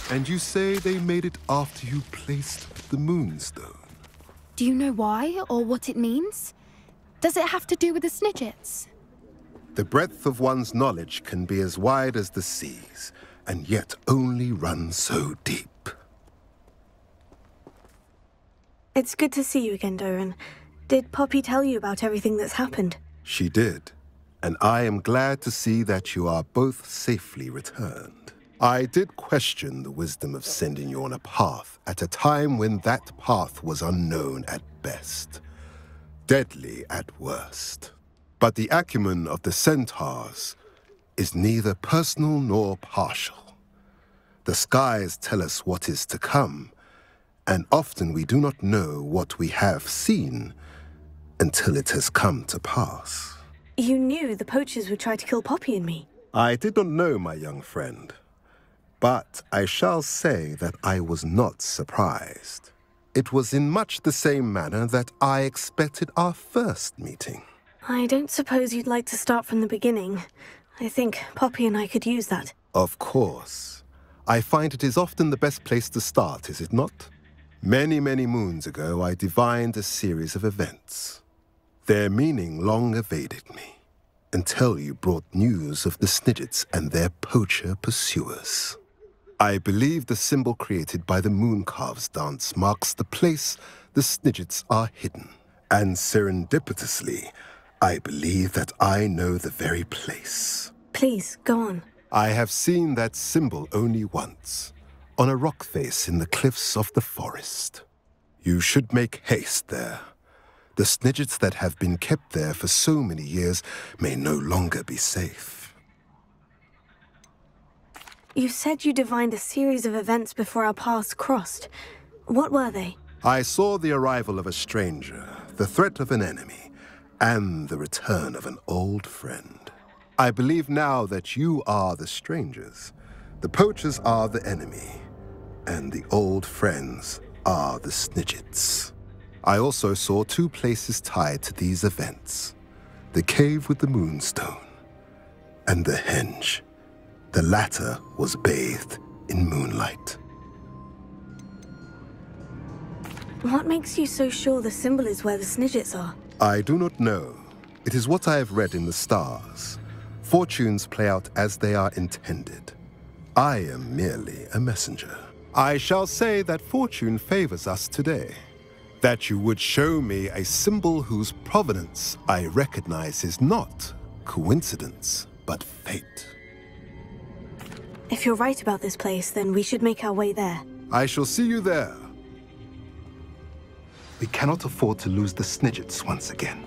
And you say they made it after you placed the moonstone? Do you know why or what it means? Does it have to do with the Snidgets? The breadth of one's knowledge can be as wide as the seas, and yet only run so deep. It's good to see you again, Doran. Did Poppy tell you about everything that's happened? She did, and I am glad to see that you are both safely returned. I did question the wisdom of sending you on a path at a time when that path was unknown at best, deadly at worst. But the acumen of the centaurs is neither personal nor partial. The skies tell us what is to come, and often we do not know what we have seen until it has come to pass. You knew the poachers would try to kill Poppy and me. I did not know, my young friend, but I shall say that I was not surprised. It was in much the same manner that I expected our first meeting. I don't suppose you'd like to start from the beginning. I think Poppy and I could use that. Of course. I find it is often the best place to start, is it not? Many, many moons ago, I divined a series of events. Their meaning long evaded me, until you brought news of the Snidgets and their poacher pursuers. I believe the symbol created by the Mooncalves dance marks the place the Snidgets are hidden. And serendipitously, I believe that I know the very place. Please, go on. I have seen that symbol only once, on a rock face in the cliffs of the forest. You should make haste there. The Snidgets that have been kept there for so many years may no longer be safe. You said you divined a series of events before our paths crossed. What were they? I saw the arrival of a stranger, the threat of an enemy, and the return of an old friend. I believe now that you are the strangers, the poachers are the enemy, and the old friends are the Snidgets. I also saw two places tied to these events: the cave with the moonstone and the henge. The latter was bathed in moonlight. What makes you so sure the symbol is where the Snidgets are? I do not know. It is what I have read in the stars. Fortunes play out as they are intended. I am merely a messenger. I shall say that fortune favors us today. That you would show me a symbol whose provenance I recognize is not coincidence, but fate. If you're right about this place, then we should make our way there. I shall see you there. We cannot afford to lose the Snidgets once again.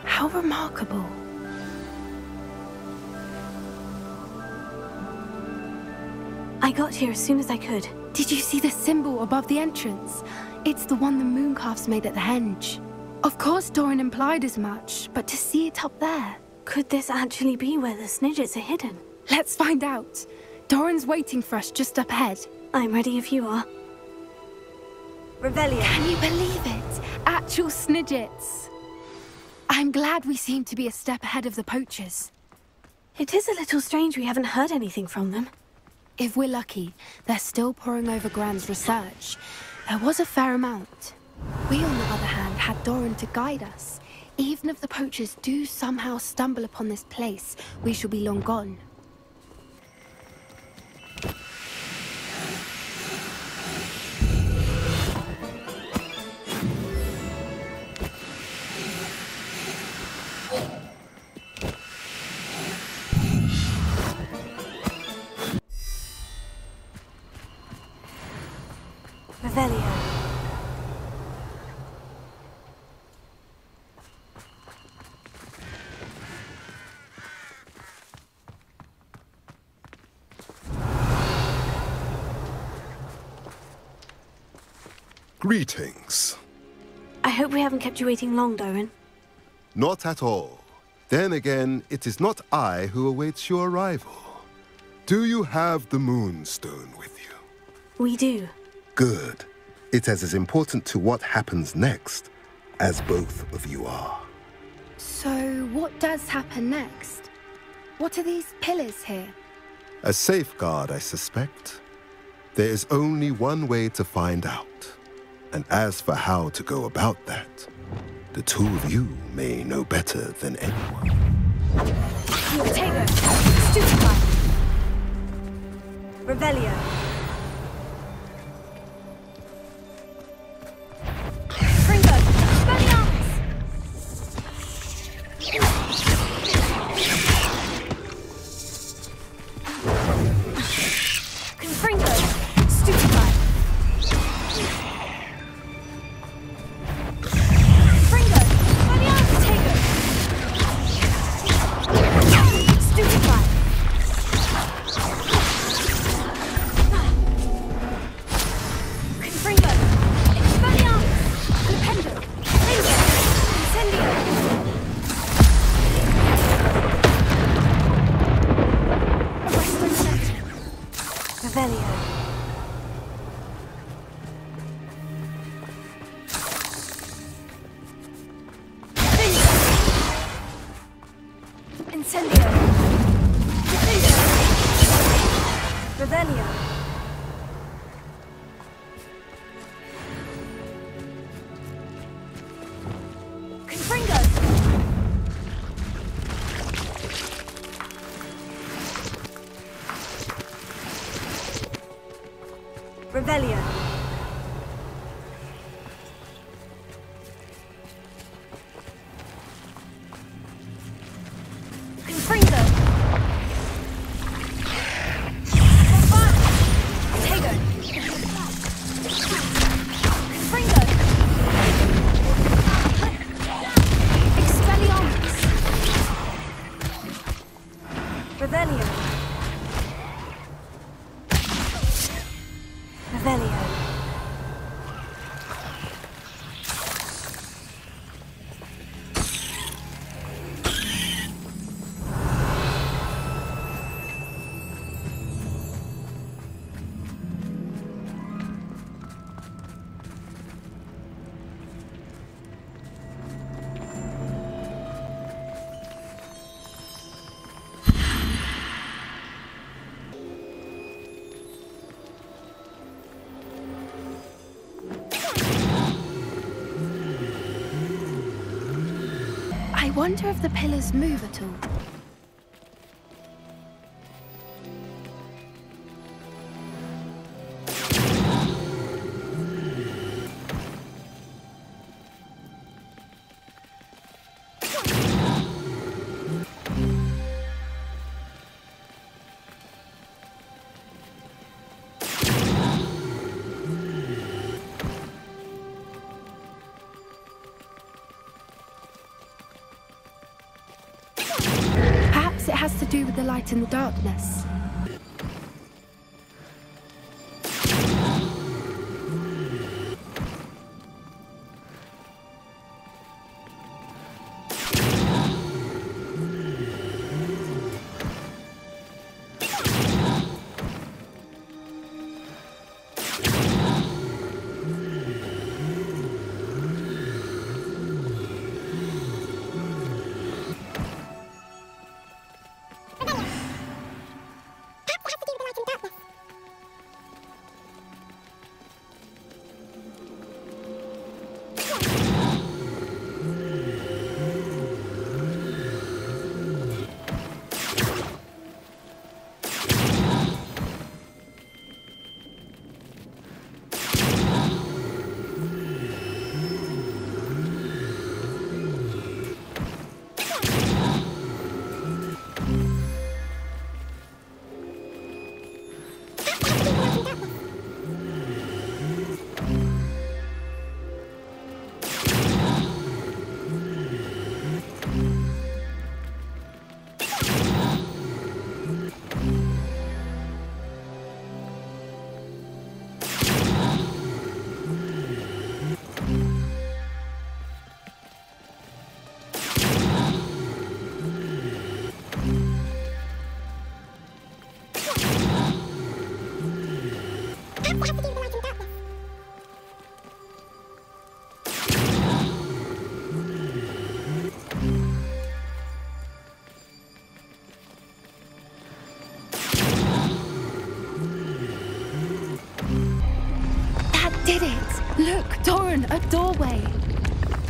How remarkable. I got here as soon as I could. Did you see the symbol above the entrance? It's the one the Mooncalves made at the henge. Of course Doran implied as much, but to see it up there... Could this actually be where the Snidgets are hidden? Let's find out. Doran's waiting for us just up ahead. I'm ready if you are. Revelio. Can you believe it? Actual Snidgets. I'm glad we seem to be a step ahead of the poachers. It is a little strange we haven't heard anything from them. If we're lucky, they're still poring over Gran's research. There was a fair amount. We, on the other hand, had Doran to guide us. Even if the poachers do somehow stumble upon this place, we shall be long gone. Revelio. Greetings. I hope we haven't kept you waiting long, Doran. Not at all. Then again, it is not I who awaits your arrival. Do you have the Moonstone with you? We do. Good. It is as important to what happens next as both of you are. So, what does happen next? What are these pillars here? A safeguard, I suspect. There is only one way to find out. And as for how to go about that, the two of you may know better than anyone. Tago! Stupefy! Revelio! Fringo! Expelliarmus! Confringo! Stupefy! Fringo! Expelliarmus! Tago! Stupefy! Confringo! Expelliarmus! Flipendo! Fringo! Incendio! Arresto Momentum! Revelio! Fringo! Incendio! Fringo! Revelio! Confringo! Revelio! Confringo! Tago! Confringo! Expelliarmus! Revelio! Revelio! I wonder if the pillars move at all. Perhaps it has to do with the light in the darkness. Look, Doran, a doorway.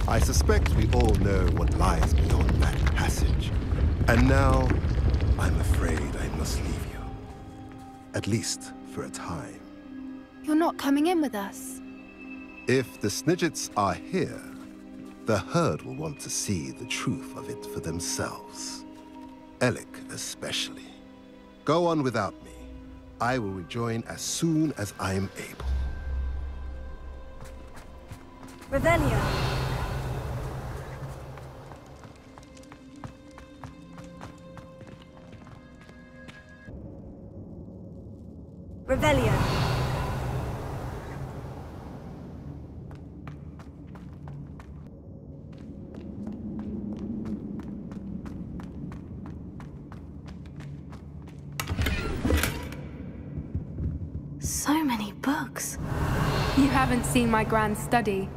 I suspect we all know what lies beyond that passage. And now, I'm afraid I must leave you. At least for a time. You're not coming in with us. If the Snidgets are here, the herd will want to see the truth of it for themselves. Alec especially. Go on without me. I will rejoin as soon as I am able. Revelio. Revelio. So many books. You haven't seen my grand study.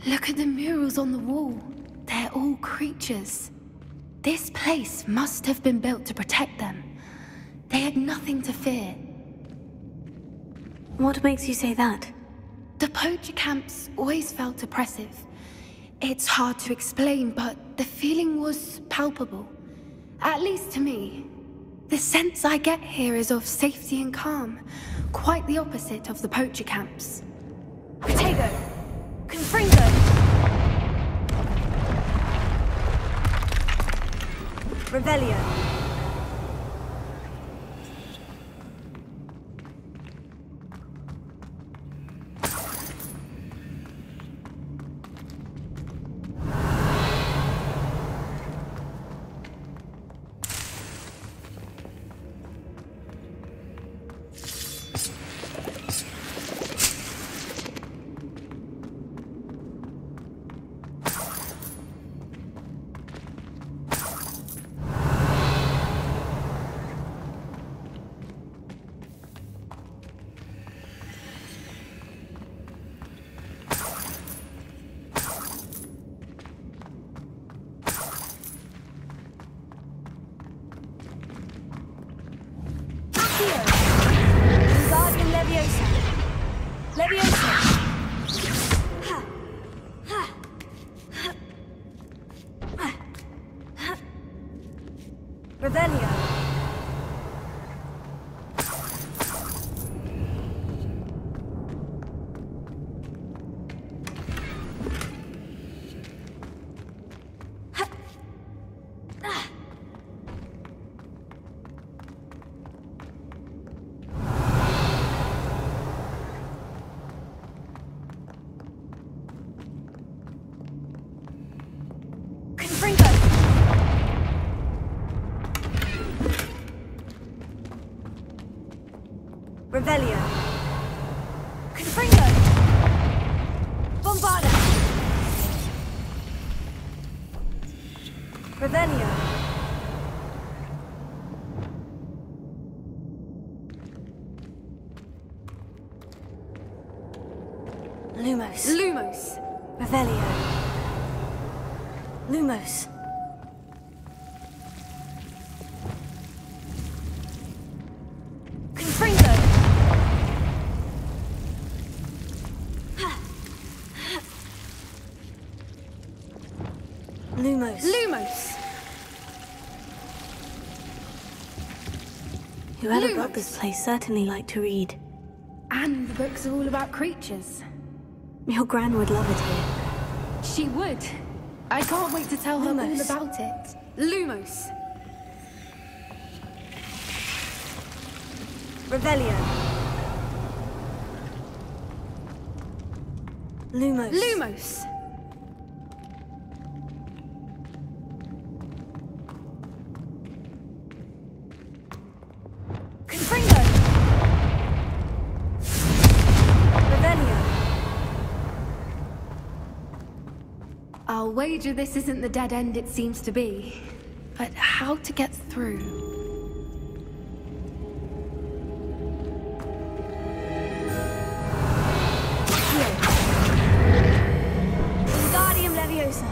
Look at the murals on the wall. They're all creatures. This place must have been built to protect them. They had nothing to fear. What makes you say that? The poacher camps always felt oppressive. It's hard to explain, but the feeling was palpable. At least to me. The sense I get here is of safety and calm. Quite the opposite of the poacher camps. Protego! Confringo! Revelio. Leviosa. Leviosa. Ha. Ha. Ha. Ha. Ha. Revelio. Revelio. Confringo. Bombarda. Revelio. Lumos. Lumos. Revelio. Lumos. Confringo. Lumos. Lumos. Whoever Lumos. built this place certainly liked to read. And the books are all about creatures. Your gran would love it here. She would. I can't wait to tell her all Lumos. about it. Lumos. Revelio. Lumos. Lumos. Confringo. Revelio. I'll wager this isn't the dead end it seems to be. But how to get through? Wingardium Leviosa.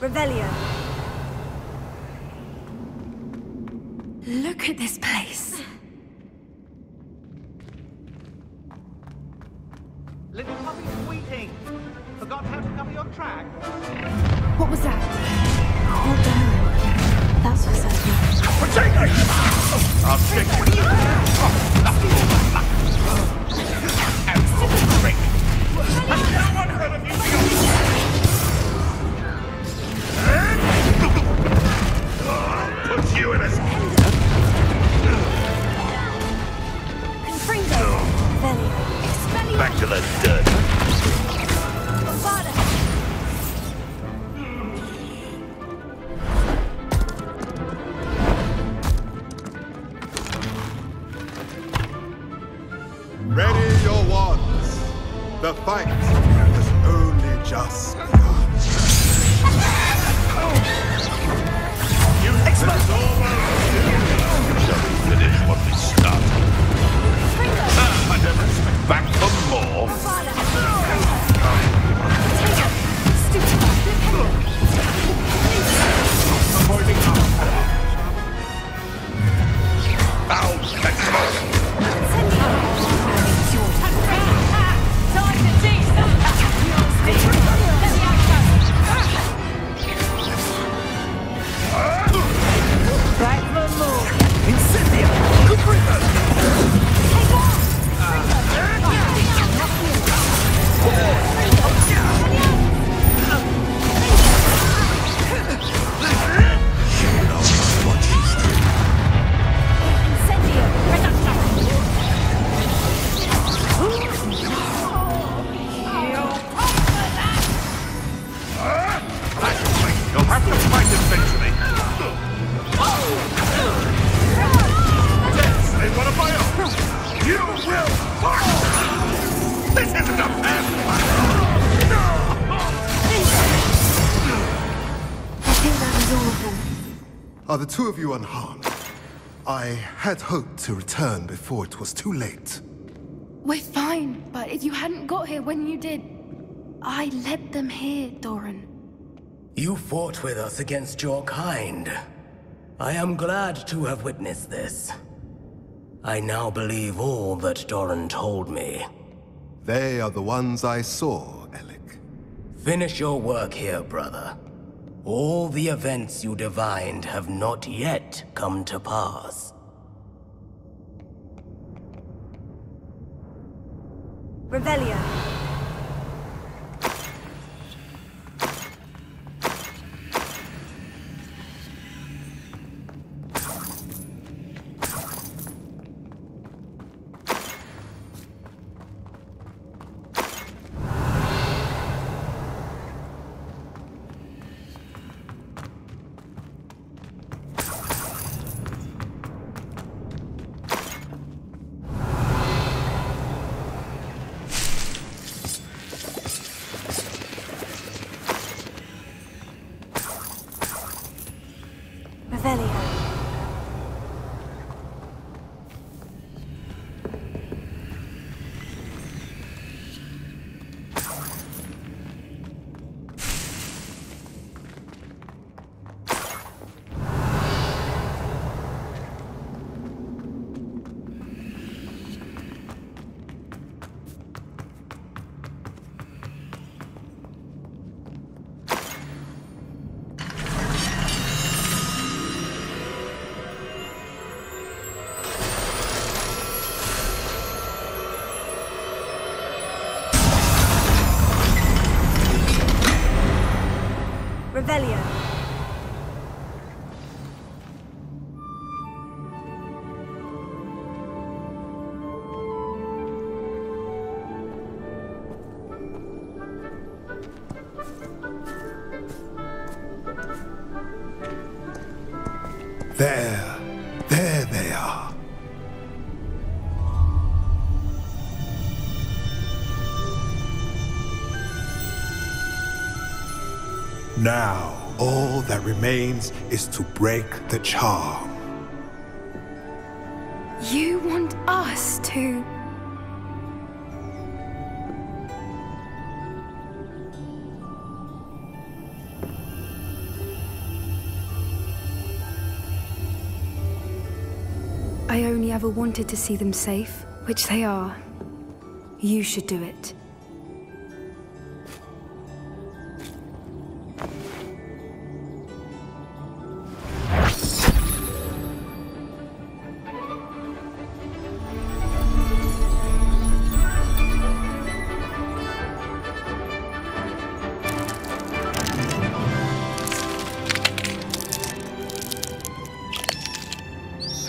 Revelio. Look at this place. Little puppy squeaking. Forgot how to cover your track. What was that? Poor Darren. That's for certain. Potato! I'll stick with you. Drink. Has no one heard of you beyond? Put you in a... Confringo. Revelio. Back to the dirt. Father. Ready your wands. The fight has only just begun. You expect shall we finish what we started? I never expect back for more. Avoiding our You'll have to fight eventually. Yes, in one of my own. You will fight! This isn't a pass! I think that was all of them. Are the two of you unharmed? I had hoped to return before it was too late. We're fine, but if you hadn't got here when you did, I led them here, Doran. You fought with us against your kind. I am glad to have witnessed this. I now believe all that Doran told me. They are the ones I saw, Alec. Finish your work here, brother. All the events you divined have not yet come to pass. Revelio. Revelio. Revelio. There they are. Now, all that remains is to break the charm. You want us to... I only ever wanted to see them safe, which they are. You should do it.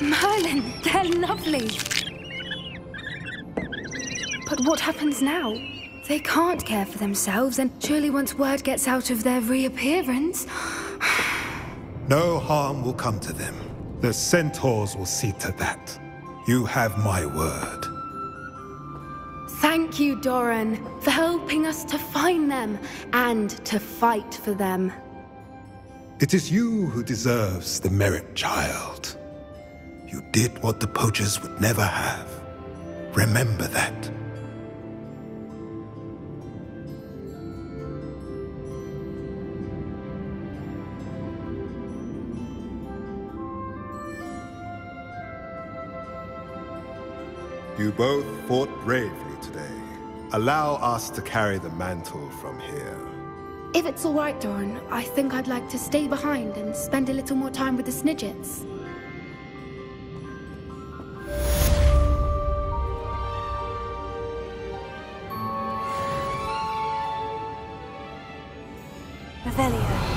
Merlin, they're lovely. But what happens now? They can't care for themselves, and surely once word gets out of their reappearance... No harm will come to them. The centaurs will see to that. You have my word. Thank you, Doran, for helping us to find them and to fight for them. It is you who deserves the merit, child. You did what the poachers would never have. Remember that. You both fought bravely today. Allow us to carry the mantle from here. If it's all right, Doran, I think I'd like to stay behind and spend a little more time with the Snidgets. Revelio.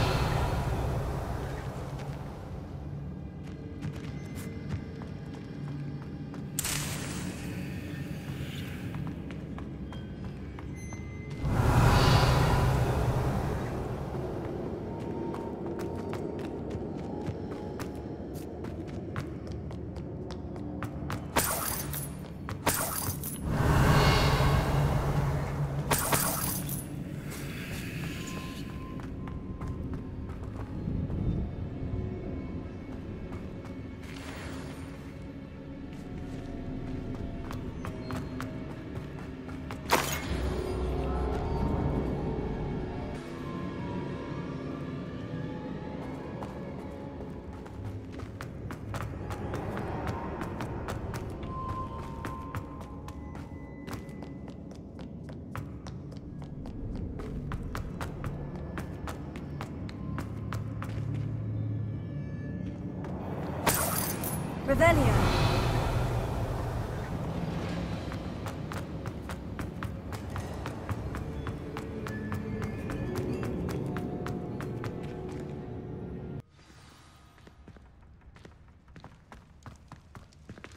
Revelio.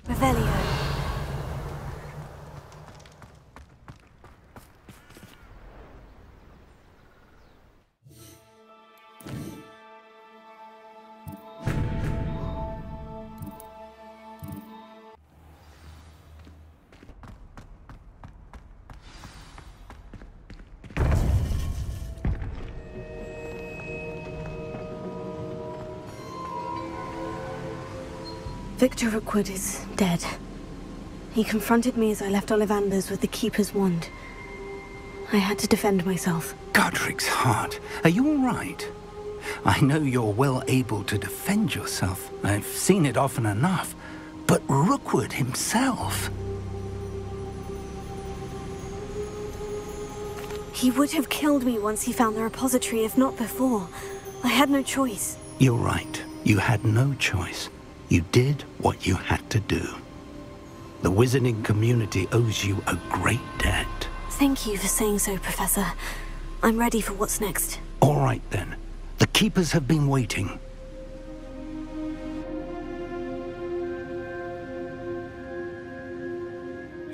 Revelio. Victor Rookwood is dead. He confronted me as I left Ollivander's with the Keeper's wand. I had to defend myself. Godric's heart. Are you all right? I know you're well able to defend yourself. I've seen it often enough. But Rookwood himself... He would have killed me once he found the repository, if not before. I had no choice. You're right. You had no choice. You did what you had to do. The wizarding community owes you a great debt. Thank you for saying so, Professor. I'm ready for what's next. All right, then. The Keepers have been waiting.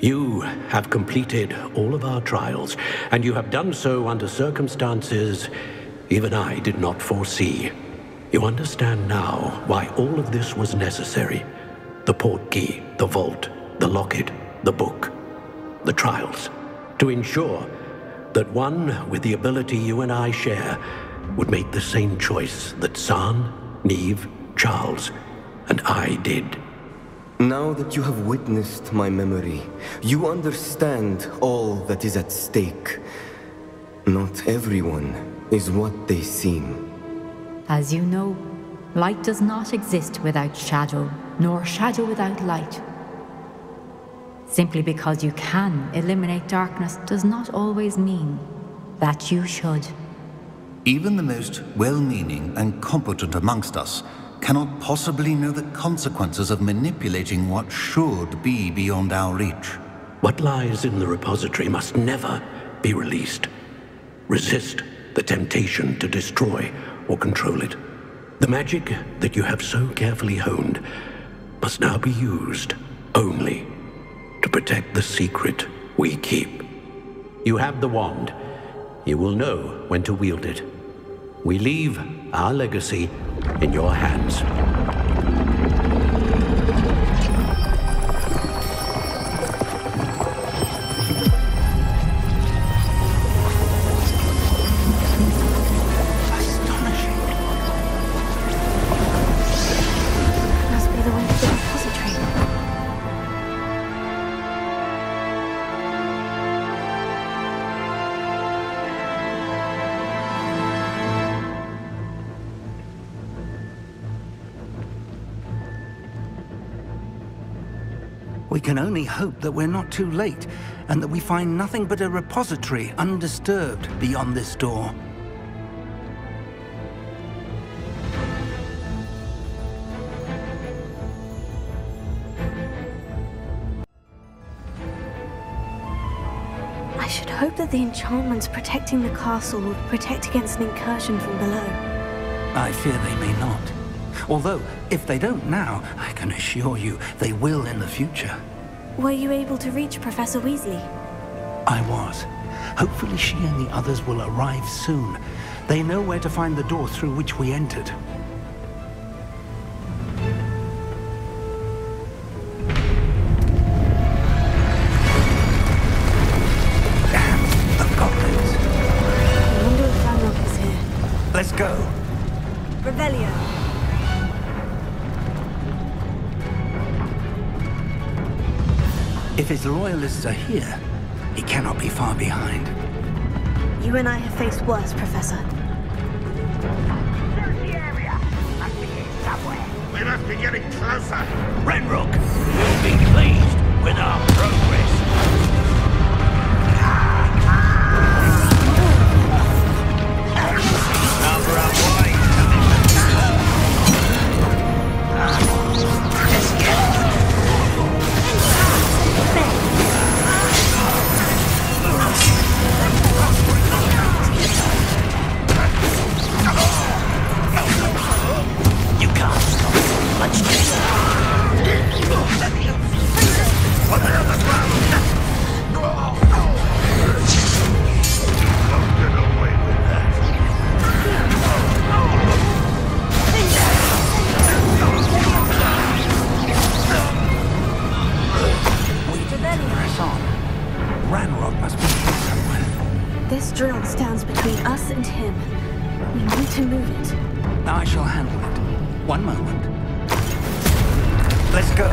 You have completed all of our trials, and you have done so under circumstances even I did not foresee. You understand now why all of this was necessary. The portkey, the vault, the locket, the book, the trials. To ensure that one with the ability you and I share would make the same choice that San, Neve, Charles, and I did. Now that you have witnessed my memory, you understand all that is at stake. Not everyone is what they seem. As you know, light does not exist without shadow, nor shadow without light. Simply because you can eliminate darkness does not always mean that you should. Even the most well-meaning and competent amongst us cannot possibly know the consequences of manipulating what should be beyond our reach. What lies in the repository must never be released. Resist the temptation to destroy or control it. The magic that you have so carefully honed must now be used only to protect the secret we keep. You have the wand. You will know when to wield it. We leave our legacy in your hands. We can only hope that we're not too late, and that we find nothing but a repository undisturbed beyond this door. I should hope that the enchantments protecting the castle will protect against an incursion from below. I fear they may not. Although, if they don't now, I can assure you they will in the future. Were you able to reach Professor Weasley? I was. Hopefully she and the others will arrive soon. They know where to find the door through which we entered. Damn, the goblins. I wonder if Ranrock is here. Let's go. Revelio. If his loyalists are here, he cannot be far behind. You and I have faced worse, Professor. Search the area. Must be here somewhere. We must be getting closer. Ranrock will be pleased with our progress. Number up way. Let's get it. You can't stop. Let's do it. What the hell is wrong? Get away with that. Press on. Ranrock must be here somewhere. This drill stands between us and him. We need to move it. I shall handle it. One moment. Let's go.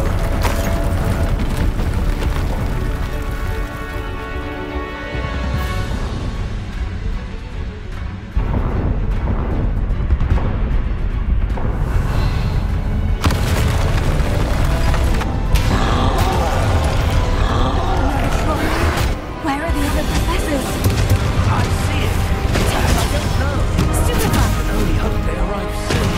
Where are the other professors? I see it. I don't know. Stupefy! Only hope they arrive soon.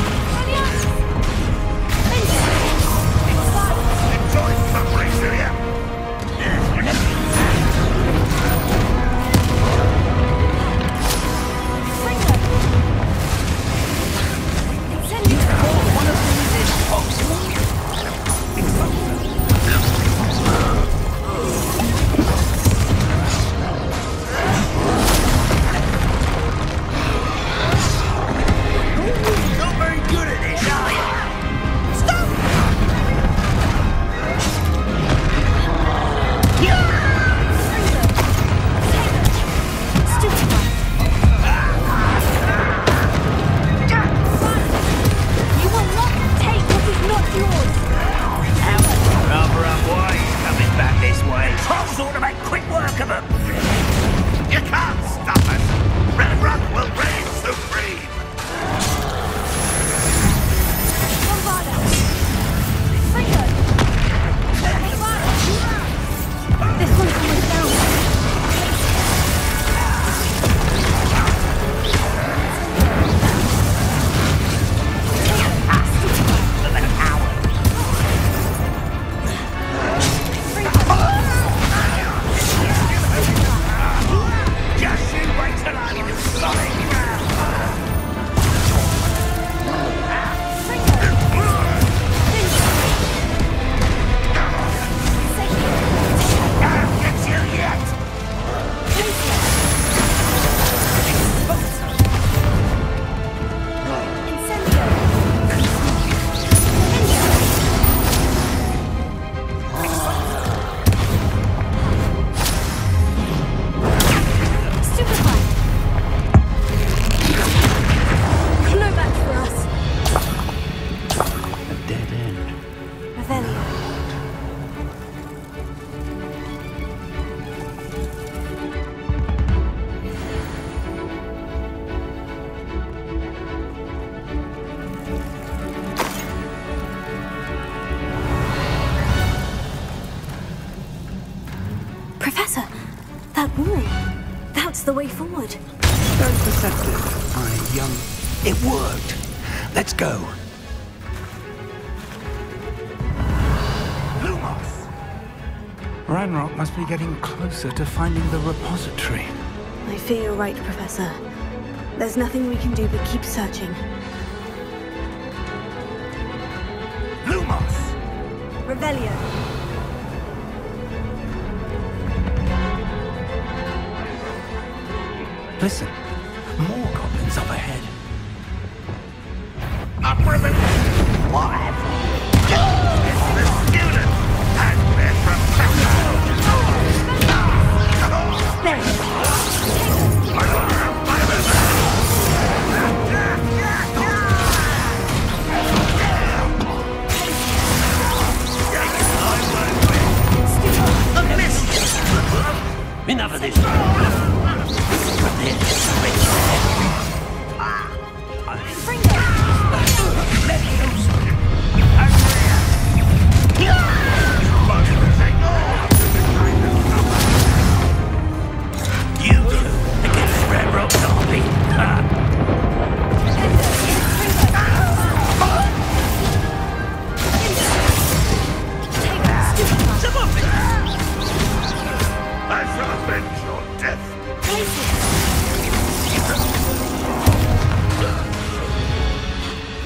that's the way forward. Very perceptive, my young... It worked. Let's go. Lumos! Ranrock must be getting closer to finding the repository. I fear you're right, Professor. There's nothing we can do but keep searching. Lumos! Revelio. Listen, more goblins up ahead. Up ribbon! What? It's the student! And we're Enough of this.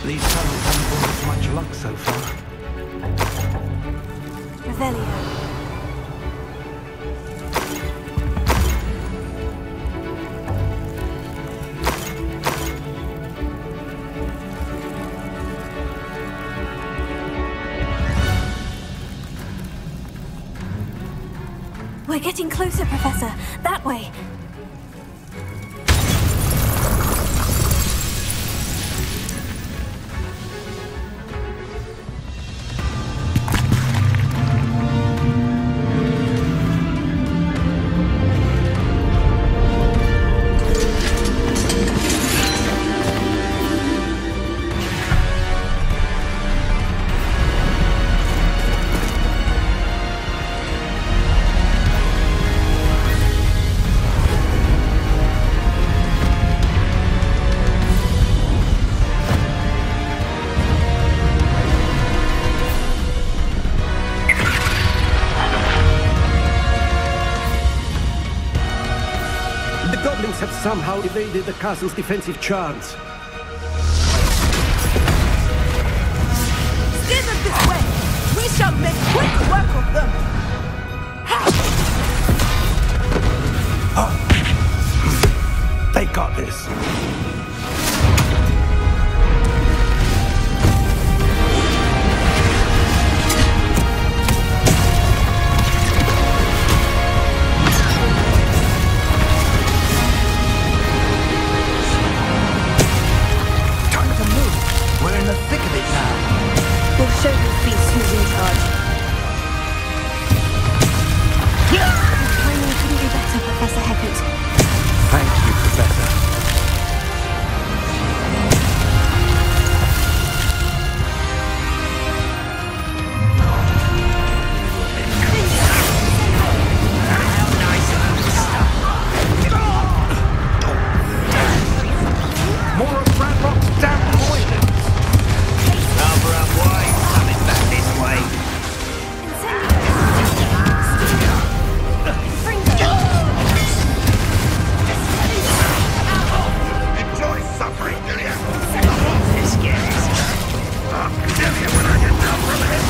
These tunnels haven't brought us much luck so far. Revelio. We're getting closer, Professor. That way. Have somehow evaded the castle's defensive charms. Steer them this way! We shall make quick work of them! Oh. They got this. Show these beasts who's in charge. Timing couldn't be better, Professor Hecat. Thank you, Professor. More of Ranrock's damn poisons! Number up wide, coming back this way. Enjoy suffering, do you? This gets. I'll kill you when I get down from it.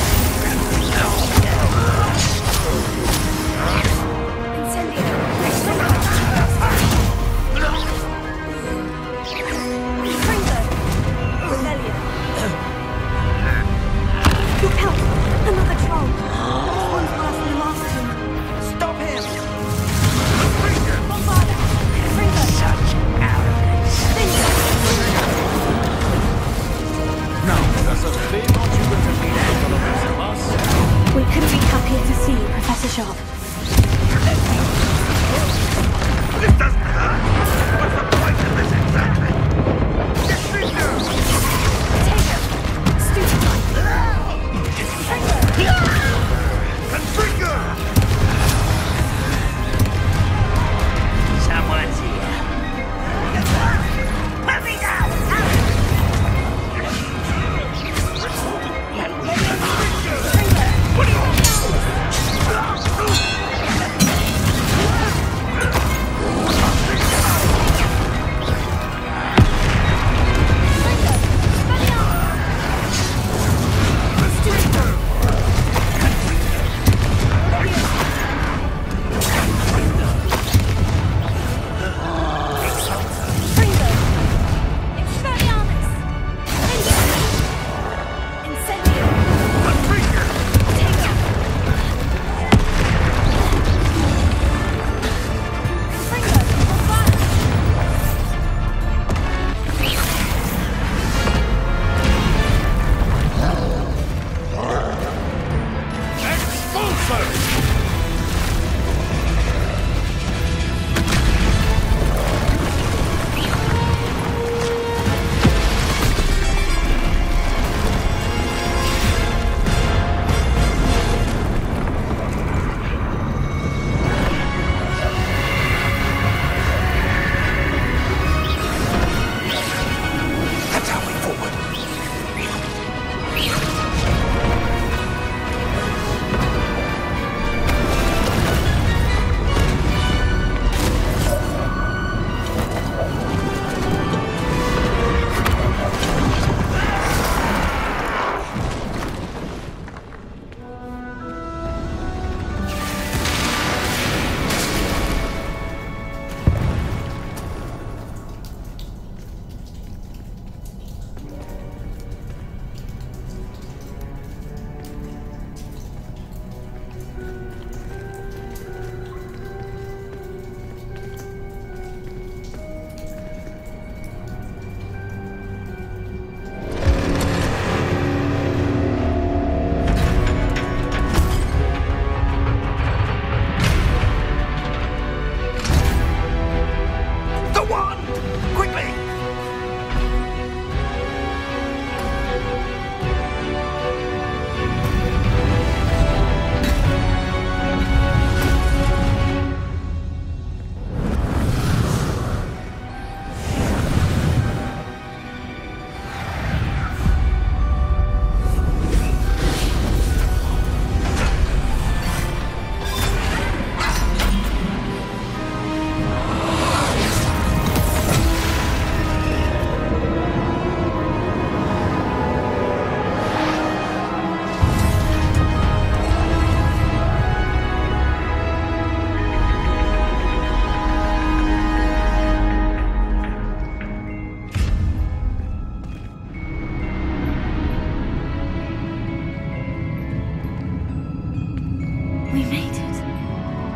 Look out! Another troll! One's past the last two. Stop him! Bombarda! Fringo! Such arrogance! No, that's a big opportunity for the rest of us. We couldn't be happier to see you, Professor Sharp. This doesn't hurt. What's the point of this exactly? Take him! Stupid! Someone's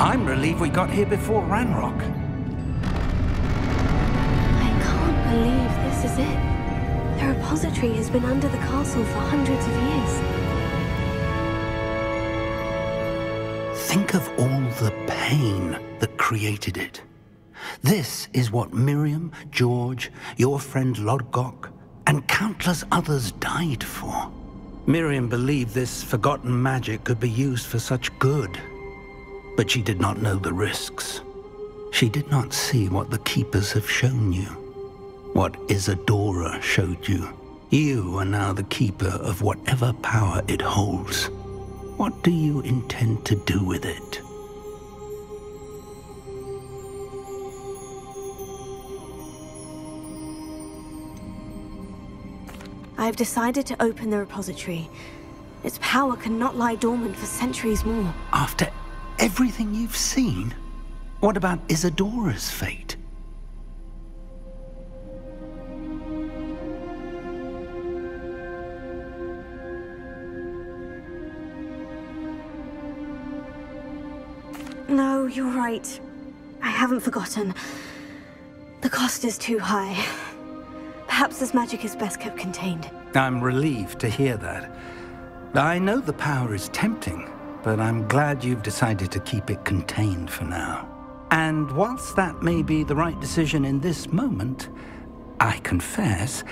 I'm relieved we got here before Ranrock. I can't believe this is it. The repository has been under the castle for hundreds of years. Think of all the pain that created it. This is what Miriam, George, your friend Lodgok, and countless others died for. Miriam believed this forgotten magic could be used for such good, but she did not know the risks. She did not see what the Keepers have shown you, what Isadora showed you. You are now the Keeper of whatever power it holds. What do you intend to do with it? I've decided to open the repository. Its power cannot lie dormant for centuries more. After everything you've seen? What about Isadora's fate? No, you're right. I haven't forgotten. The cost is too high. Perhaps this magic is best kept contained. I'm relieved to hear that. I know the power is tempting, but I'm glad you've decided to keep it contained for now. And whilst that may be the right decision in this moment, I confess,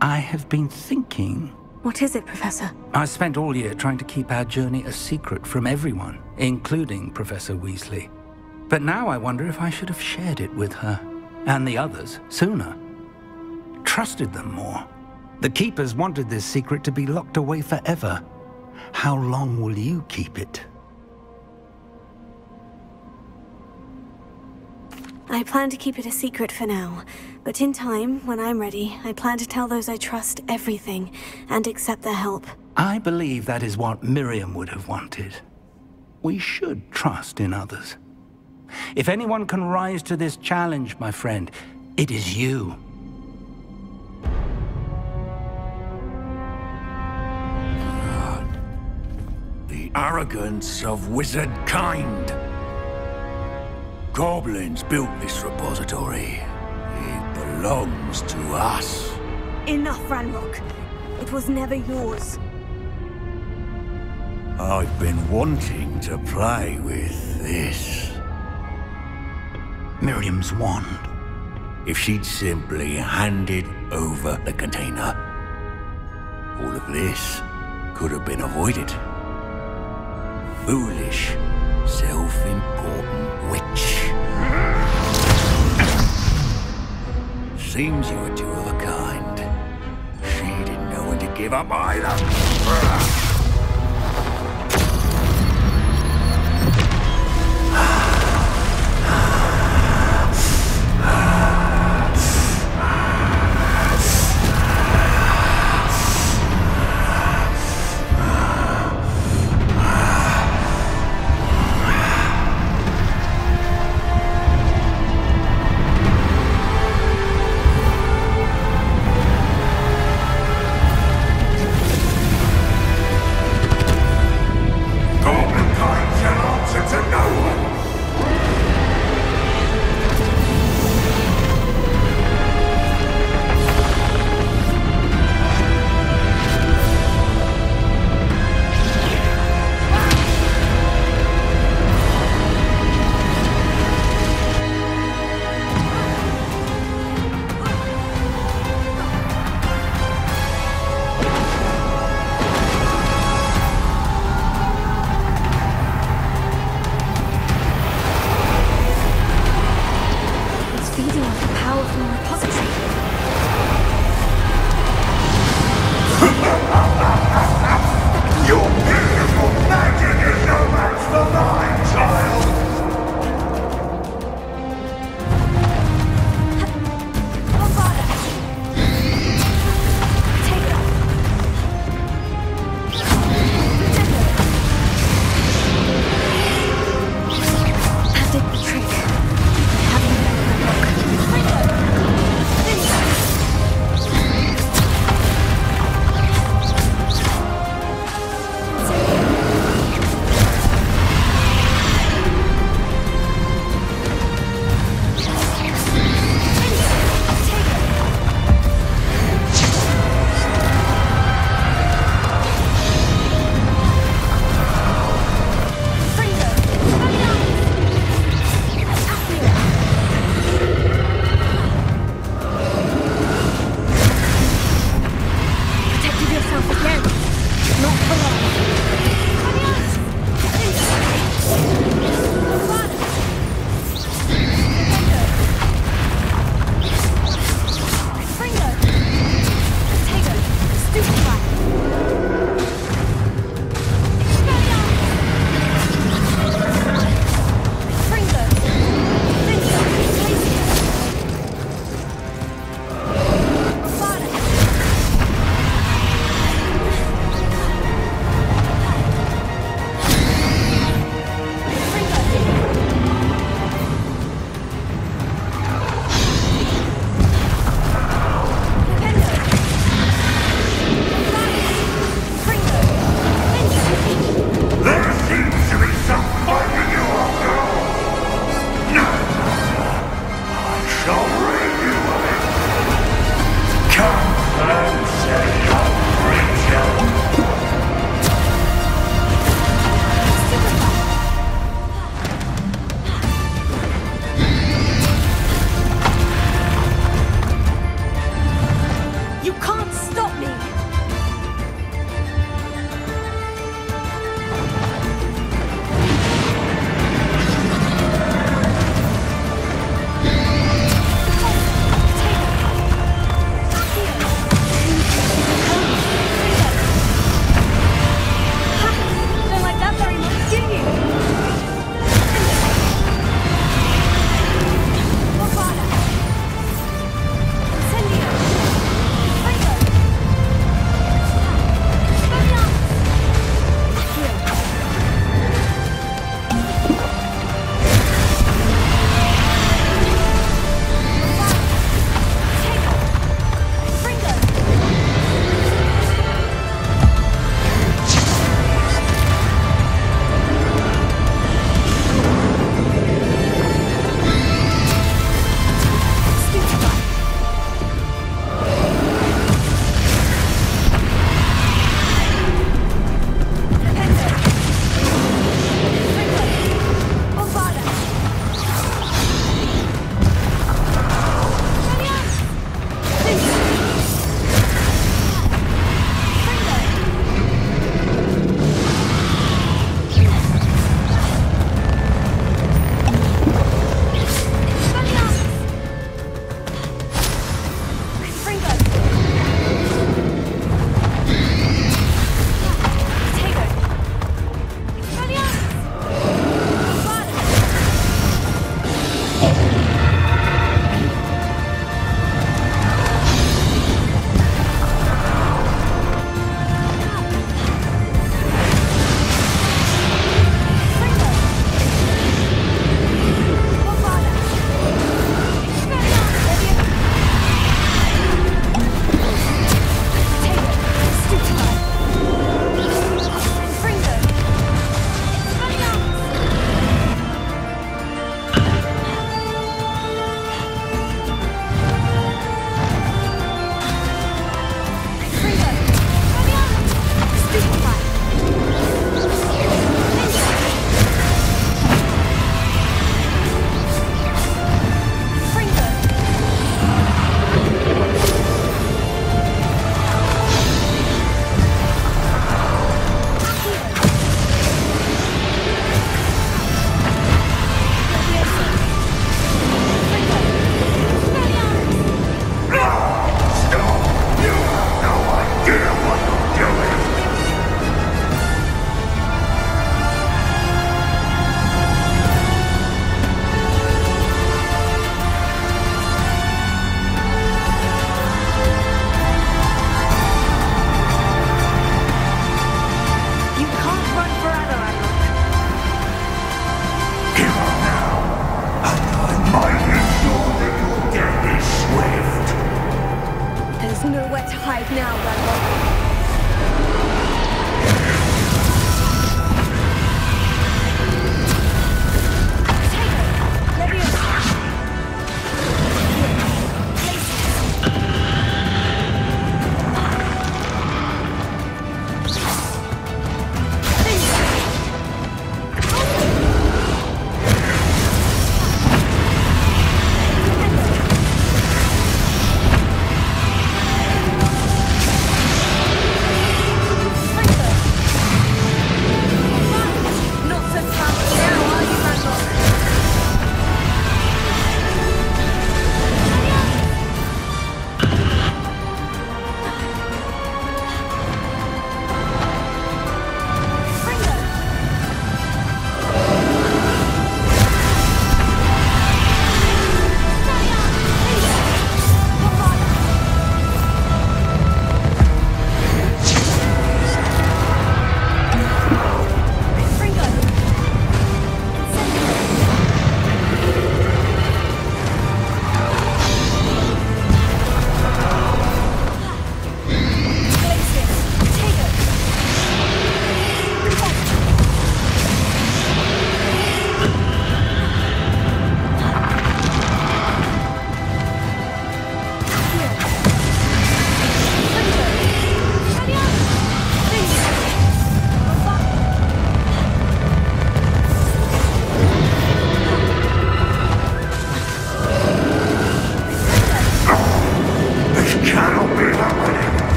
I have been thinking... What is it, Professor? I spent all year trying to keep our journey a secret from everyone, including Professor Weasley. But now I wonder if I should have shared it with her, and the others, sooner. Trusted them more. The Keepers wanted this secret to be locked away forever. How long will you keep it? I plan to keep it a secret for now, but in time, when I'm ready, I plan to tell those I trust everything and accept their help. I believe that is what Miriam would have wanted. We should trust in others. If anyone can rise to this challenge, my friend, it is you. The arrogance of wizard kind. Goblins built this repository. It belongs to us. Enough, Ranrock. It was never yours. I've been wanting to play with this. Miriam's wand. If she'd simply handed over the container, all of this could have been avoided. Foolish, self-important witch. Seems you were two of a kind. She didn't know when to give up either.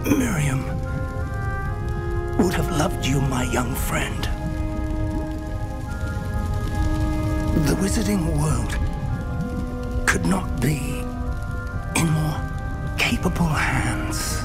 Miriam would have loved you, my young friend. The wizarding world could not be in more capable hands.